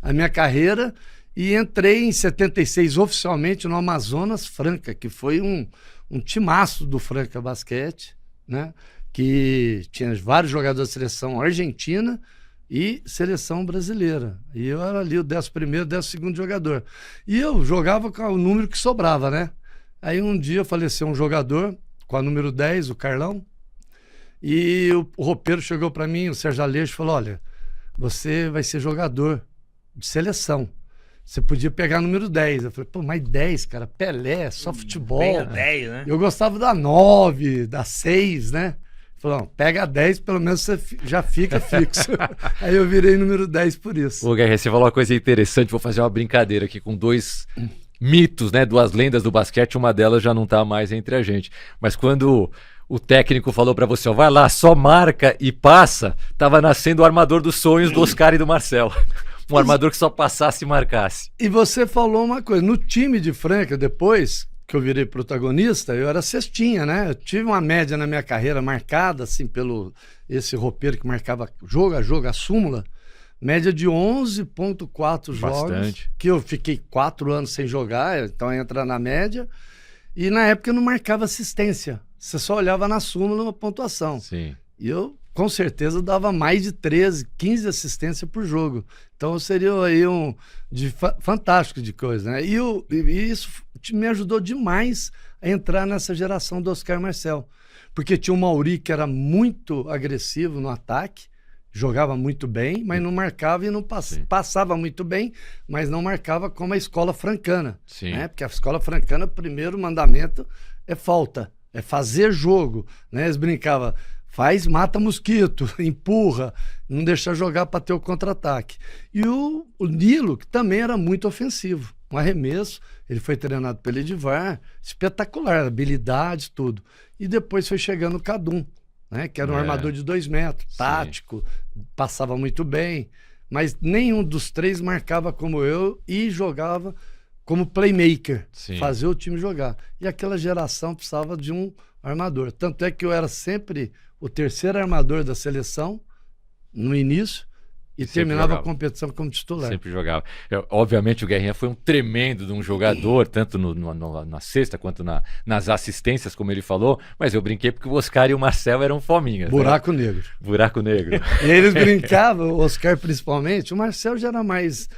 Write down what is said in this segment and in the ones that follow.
a minha carreira e entrei em 76 oficialmente no Amazonas Franca, que foi um timaço do Franca Basquete, né? Que tinha vários jogadores da seleção argentina e seleção brasileira. E eu era ali o 11º, 12º jogador. E eu jogava com o número que sobrava, né? Aí um dia faleceu um jogador com a número 10, o Carlão, e o roupeiro chegou para mim, o Sérgio Aleixo, falou: olha, você vai ser jogador de seleção. Você podia pegar o número 10. Eu falei: pô, mas 10, cara, Pelé, só futebol. Bem a 10, né? Eu gostava da 9, da 6, né? Falou: não, pega a 10, pelo menos você já fica fixo. Aí eu virei número 10 por isso. Ô, Guerra, você falou uma coisa interessante, vou fazer uma brincadeira aqui com dois mitos, né? Duas lendas do basquete, uma delas já não tá mais entre a gente. Mas quando o técnico falou pra você, ó, vai lá, só marca e passa, tava nascendo o armador dos sonhos do Oscar e do Marcel. Um armador que só passasse e marcasse. E você falou uma coisa, no time de Franca, depois que eu virei protagonista, eu era cestinha, né? Eu tive uma média na minha carreira marcada, assim, pelo esse roupeiro que marcava jogo a jogo, a súmula, média de 11,4 jogos, que eu fiquei 4 anos sem jogar, então entra na média, e na época eu não marcava assistência, você só olhava na súmula uma pontuação. Sim. E eu, com certeza, dava mais de 13, 15 assistências por jogo. Então seria aí fantástico de coisa, né? E isso me ajudou demais a entrar nessa geração do Oscar e Marcel. Porque tinha o Mauri, que era muito agressivo no ataque, jogava muito bem, mas não marcava e não passava muito bem, mas não marcava como a escola francana. Sim. Né? Porque a escola francana, o primeiro mandamento é falta, é fazer jogo. Né? Eles brincavam: faz, mata mosquito, empurra, não deixa jogar para ter o contra-ataque. E o Nilo, que também era muito ofensivo, um arremesso, ele foi treinado pelo Edivar, espetacular, habilidade, tudo. E depois foi chegando o Cadum, né, que era um armador de 2 metros, tático, passava muito bem, mas nenhum dos três marcava como eu e jogava como playmaker, fazer o time jogar. E aquela geração precisava de um armador. Tanto é que eu era sempre o terceiro armador da seleção no início e terminava a competição como titular. Sempre jogava. Obviamente o Guerrinha foi um tremendo de um jogador, tanto na cesta quanto nas assistências, como ele falou, mas eu brinquei porque o Oscar e o Marcel eram fominhas. Buraco negro. Buraco negro. E eles brincavam, o Oscar principalmente, o Marcel já era mais...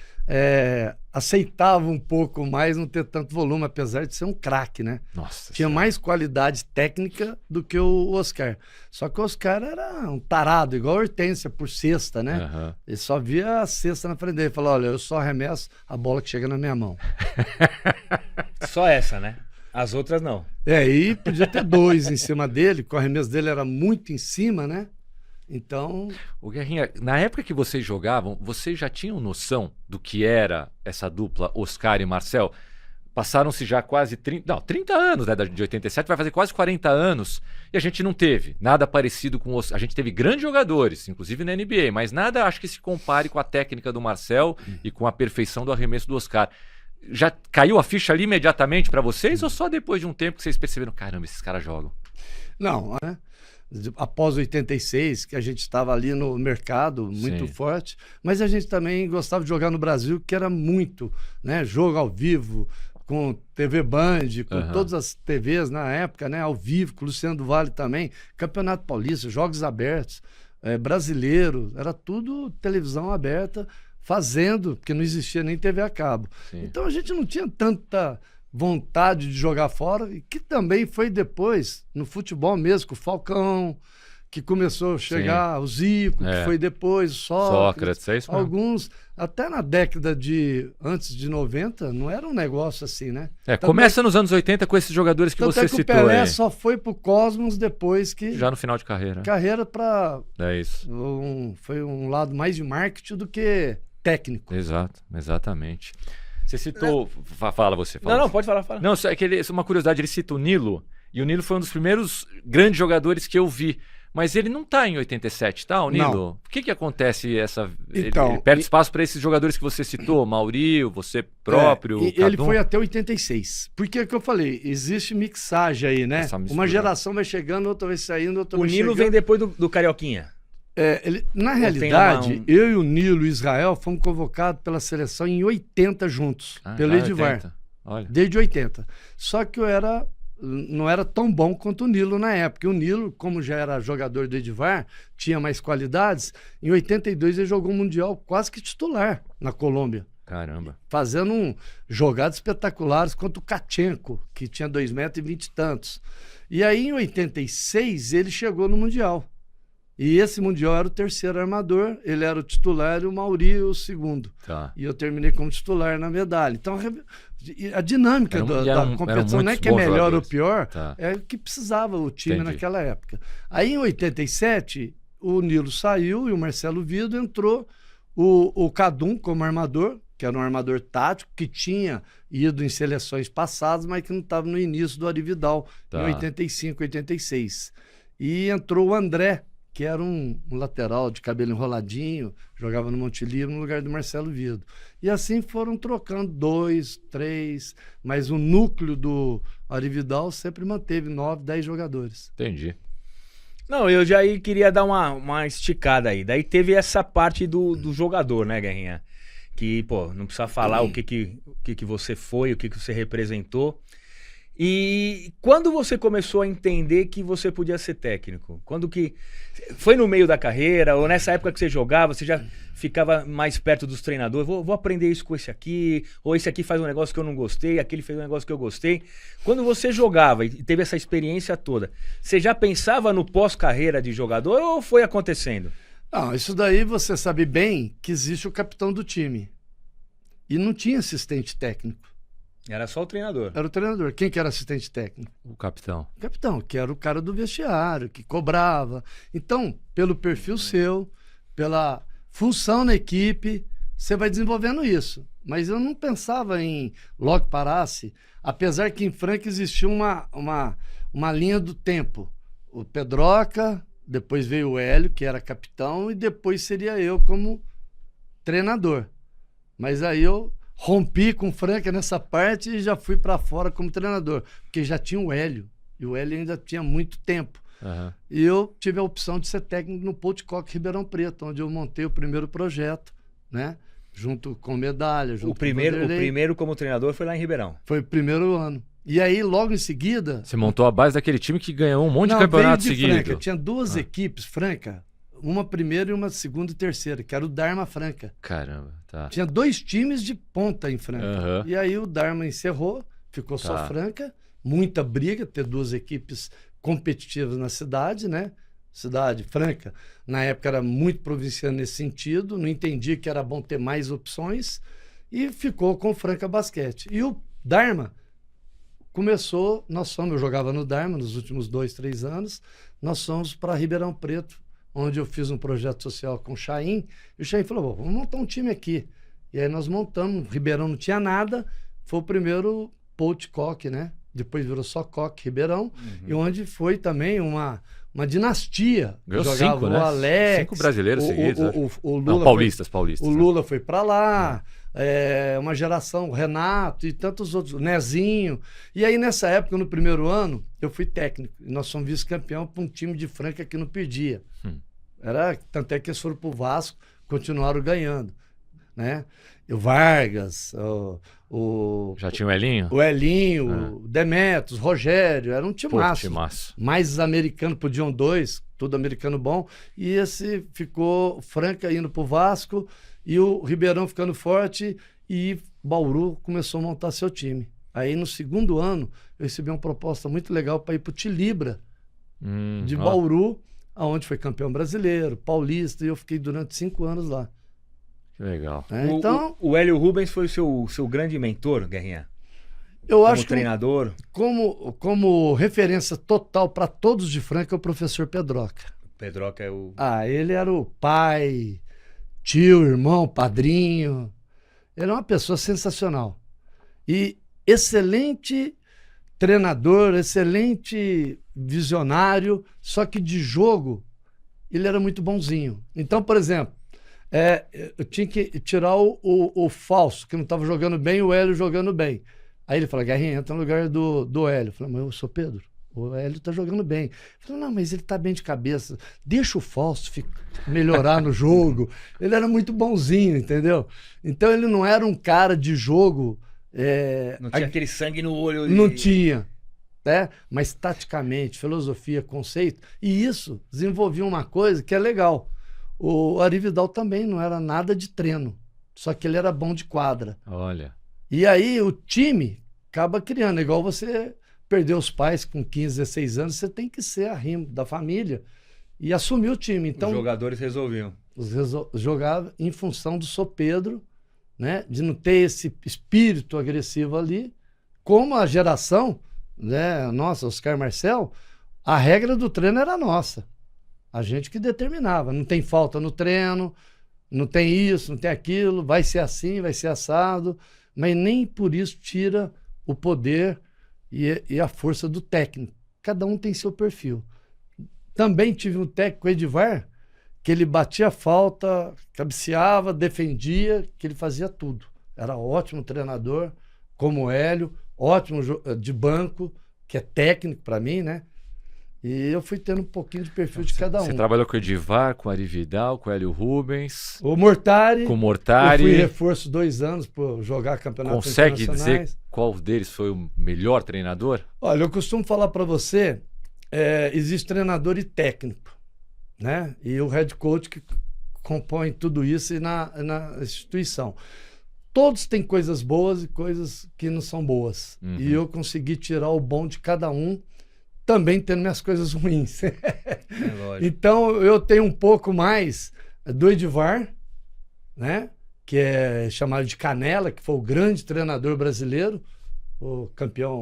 aceitava um pouco mais não ter tanto volume, apesar de ser um craque, né? Nossa, tinha mais qualidade técnica do que o Oscar. Só que o Oscar era um tarado, igual a Hortência, por cesta, né? Uhum. Ele só via a cesta na frente dele. Ele falou: olha, eu só arremesso a bola que chega na minha mão. Só essa, né? As outras não. E podia ter 2 em cima dele, porque o arremesso dele era muito em cima, né? Então... O Guerrinha, na época que vocês jogavam, vocês já tinham noção do que era essa dupla Oscar e Marcel? Passaram-se já quase 30 anos, né, de 87, vai fazer quase 40 anos, e a gente não teve nada parecido com a gente teve grandes jogadores, inclusive na NBA, mas nada acho que se compare com a técnica do Marcel e com a perfeição do arremesso do Oscar. Já caiu a ficha ali imediatamente para vocês, ou só depois de um tempo que vocês perceberam, caramba, esses caras jogam? Não, né? Após 86, que a gente estava ali no mercado muito forte, mas a gente também gostava de jogar no Brasil, que era muito, né? Jogo ao vivo, com TV Band, com todas as TVs na época, né? Ao vivo, com o Luciano do Vale também, Campeonato Paulista, Jogos Abertos, brasileiro, era tudo televisão aberta, fazendo, porque não existia nem TV a cabo. Então a gente não tinha tanta vontade de jogar fora, e que também foi depois, no futebol mesmo, com o Falcão, que começou a chegar, o Zico, que foi depois, o Sócrates, é isso mesmo. Alguns, até na década antes de 90, não era um negócio assim, né? Começa nos anos 80 com esses jogadores que você citou. O Pelé aí. Só foi pro Cosmos depois que... Já no final de carreira. Carreira para... isso. Foi um lado mais de marketing do que técnico. Exato, exatamente. Você citou... Fala você. Não, pode falar. Não, é que uma curiosidade, ele cita o Nilo, e o Nilo foi um dos primeiros grandes jogadores que eu vi. Mas ele não tá em 87, tá, o Nilo? Não. Por que acontece Então, ele perde espaço para esses jogadores que você citou, Mauri, você próprio, ele foi até 86. Porque é o que eu falei, existe mixagem aí, né? Uma geração vai chegando, outra vai saindo, outra vai chegando. O Nilo vem depois do Carioquinha. Na Ou realidade, tem eu e o Nilo e o Israel fomos convocados pela seleção em 80 juntos, pelo já Edivar. 80. Olha. Desde 80. Só que não era tão bom quanto o Nilo na época. O Nilo, como já era jogador do Edivar, tinha mais qualidades. Em 82 ele jogou um Mundial quase que titular na Colômbia, Caramba. fazendo jogadas espetaculares contra o Kachenko, que tinha 2,20 metros e tantos. E aí, em 86, ele chegou no Mundial. E esse Mundial era o terceiro armador, ele era o titular e o Mauri o segundo. Tá. E eu terminei como titular na medalha. Então, a dinâmica da competição não é que é melhor ou pior, é o que precisava o time naquela época. Aí, em 87, o Nilo saiu e o Marcelo Vido entrou, o Cadum como armador, que era um armador tático, que tinha ido em seleções passadas, mas que não estava no início do Ari Vidal, em 85, 86. E entrou o André, que era um lateral de cabelo enroladinho, jogava no Monteliro no lugar do Marcelo Vido. E assim foram trocando 2, 3, mas o núcleo do Ari Vidal sempre manteve 9, 10 jogadores. Entendi. Não, eu já queria dar uma esticada aí. Daí teve essa parte do jogador, né, Guerrinha? Que, pô, não precisa falar o que você foi, o que você representou. E quando você começou a entender que você podia ser técnico? Quando que... Foi no meio da carreira, ou nessa época que você jogava, você já ficava mais perto dos treinadores? Vou aprender isso com esse aqui, ou esse aqui faz um negócio que eu não gostei, aquele fez um negócio que eu gostei. Quando você jogava e teve essa experiência toda, você já pensava no pós-carreira de jogador ou foi acontecendo? Não, isso daí você sabe bem que existe o capitão do time. E não tinha assistente técnico. Era só o treinador. Era o treinador. Quem que era assistente técnico? O capitão. O capitão, que era o cara do vestiário, que cobrava. Então, pelo perfil seu, pela função na equipe, você vai desenvolvendo isso. Mas eu não pensava em logo parasse, apesar que em Franca existia uma linha do tempo. O Pedroca, depois veio o Hélio, que era capitão, e depois seria eu como treinador. Mas aí eu rompi com o Franca nessa parte e já fui para fora como treinador, porque já tinha o Hélio, e o Hélio ainda tinha muito tempo. Uhum. E eu tive a opção de ser técnico no Potcock Ribeirão Preto, onde eu montei o primeiro projeto, né? Junto com medalha, junto o primeiro como treinador foi lá em Ribeirão. Foi o primeiro ano. E aí, logo em seguida... Você montou a base daquele time que ganhou um monte de campeonato seguido. Franca. Tinha duas equipes, Franca, uma primeira e uma segunda e terceira, que era o Dharma Franca. Caramba, tá. Tinha 2 times de ponta em Franca. Uhum. E aí o Dharma encerrou, ficou só Franca, muita briga, ter 2 equipes competitivas na cidade, né? Cidade Franca, na época era muito provinciana nesse sentido, não entendia que era bom ter mais opções, e ficou com o Franca Basquete. E o Dharma começou, eu jogava no Dharma nos últimos 2, 3 anos, nós fomos para Ribeirão Preto, onde eu fiz um projeto social com o Chaim, e o Chaim falou, vamos montar um time aqui. E aí nós montamos, Ribeirão não tinha nada, foi o primeiro Potcock, né? Depois virou só Coque Ribeirão, e onde foi também uma dinastia. Ganhou jogava 5, o né? Alex, 5 brasileiros seguidos. O Lula não, paulistas. O Lula foi para lá, uma geração, o Renato e tantos outros, o Nezinho. E aí, nessa época, no primeiro ano, eu fui técnico. E nós fomos vice-campeão para um time de Franca que não perdia. Tanto é que eles foram para o Vasco, continuaram ganhando, né? E o Vargas, já tinha o Elinho? O Elinho, o Demetrios, Rogério, era um timaço. Mais americano podiam 2, tudo americano bom. E esse ficou Franca indo pro Vasco e o Ribeirão ficando forte e Bauru começou a montar seu time. Aí no segundo ano eu recebi uma proposta muito legal para ir pro Tilibra de Bauru, aonde foi campeão brasileiro, paulista, e eu fiquei durante 5 anos lá. Que legal. Então, o Hélio Rubens foi o seu grande mentor, Guerrinha? Eu acho como treinador? Como referência total para todos de Franca é o professor Pedroca. Pedroca é o... ele era o pai, tio, irmão, padrinho. Ele é uma pessoa sensacional. E excelente treinador, excelente visionário, só que de jogo ele era muito bonzinho. Então, por exemplo, eu tinha que tirar o falso, que não estava jogando bem, o Hélio jogando bem. Aí ele fala, Guerrinha, entra no lugar do Hélio. Eu falei, mas eu sou Pedro. o Hélio tá jogando bem. Eu falei, não, mas ele tá bem de cabeça. Deixa o Fausto melhorar no jogo. Ele era muito bonzinho, entendeu? Então ele não era um cara de jogo... Não tinha aquele sangue no olho. Não tinha, né? Mas taticamente, filosofia, conceito. E isso desenvolvia uma coisa que é legal. O Ari Vidal também não era nada de treino. Só que ele era bom de quadra. Olha. E aí o time acaba criando. Igual você perdeu os pais com 15, 16 anos, você tem que ser arrimo da família e assumir o time. Então, os jogadores resolviam. Jogava em função do São Pedro, né? De não ter esse espírito agressivo ali. Como a geração, né? Nossa, Oscar e Marcel, a regra do treino era nossa. A gente que determinava. Não tem falta no treino, não tem isso, não tem aquilo, vai ser assim, vai ser assado, mas nem por isso tira o poder e a força do técnico. Cada um tem seu perfil. Também tive um técnico, Edivar, que ele batia a falta, cabeceava, defendia, que ele fazia tudo. Era ótimo treinador, como o Hélio, ótimo de banco, que é técnico para mim, né? E eu fui tendo um pouquinho de perfil de cada um. Você trabalhou com o Edivar, com o Ari Vidal, com o Hélio Rubens. O Mortari. Com o Mortari. Eu fui reforço 2 anos por jogar campeonatos internacionais. Consegue dizer qual deles foi o melhor treinador? Olha, eu costumo falar para você, existe treinador e técnico, né? E o head coach que compõe tudo isso e na instituição. Todos têm coisas boas e coisas que não são boas. Uhum. E eu consegui tirar o bom de cada um, também tendo minhas coisas ruins. Então, eu tenho um pouco mais do Edivar, né? Que é chamado de Canela, que foi o grande treinador brasileiro, o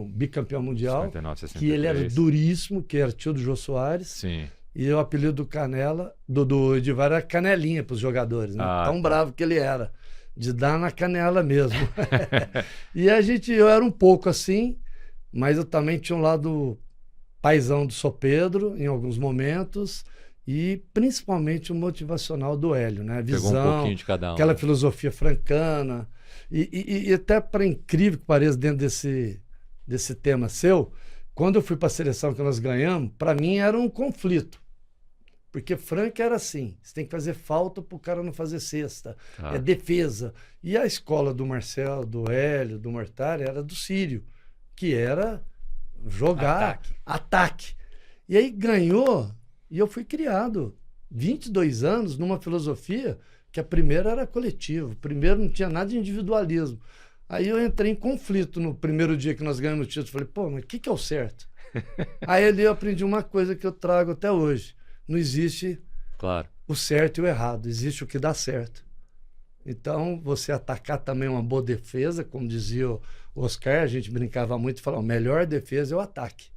bicampeão mundial, 59, 63. que ele era duríssimo, que era tio do Jô Soares. Sim. E o apelido do Canela, do Edivar, era Canelinha para os jogadores, né? Tão bravo que ele era, de dar na canela mesmo. E eu era um pouco assim, mas eu também tinha um lado paizão do São Pedro, em alguns momentos, e principalmente o motivacional do Hélio, né? A visão, pegou um pouquinho de cada um, aquela filosofia francana. E até para incrível que pareça dentro desse tema seu, quando eu fui para a seleção que nós ganhamos, para mim era um conflito. Porque Franca era assim, você tem que fazer falta para o cara não fazer cesta. É defesa. E a escola do Marcel, do Hélio, do Mortari era do Sírio, que era jogar ataque. E aí ganhou, e eu fui criado 22 anos numa filosofia que a primeira era coletiva, primeiro não tinha nada de individualismo. Aí eu entrei em conflito no primeiro dia que nós ganhamos o título, falei, pô, mas o que é o certo? Aí ali eu aprendi uma coisa que eu trago até hoje, não existe o certo e o errado, existe o que dá certo. Então, você atacar também uma boa defesa, como dizia o Oscar, a gente brincava muito e falava, a melhor defesa é o ataque.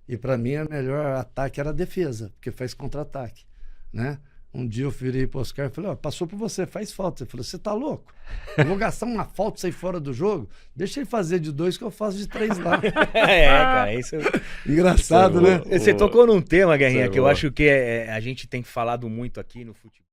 E para mim, a melhor ataque era a defesa, porque faz contra-ataque, né? Um dia eu virei para o Oscar e falei, passou por você, faz falta. Ele falou, você tá louco? Eu vou gastar uma falta e sair fora do jogo? Deixa ele fazer de 2 que eu faço de 3 lá. Cara, isso... Engraçado, né? Você tocou num tema, Guerrinha, que eu acho que a gente tem falado muito aqui no futebol.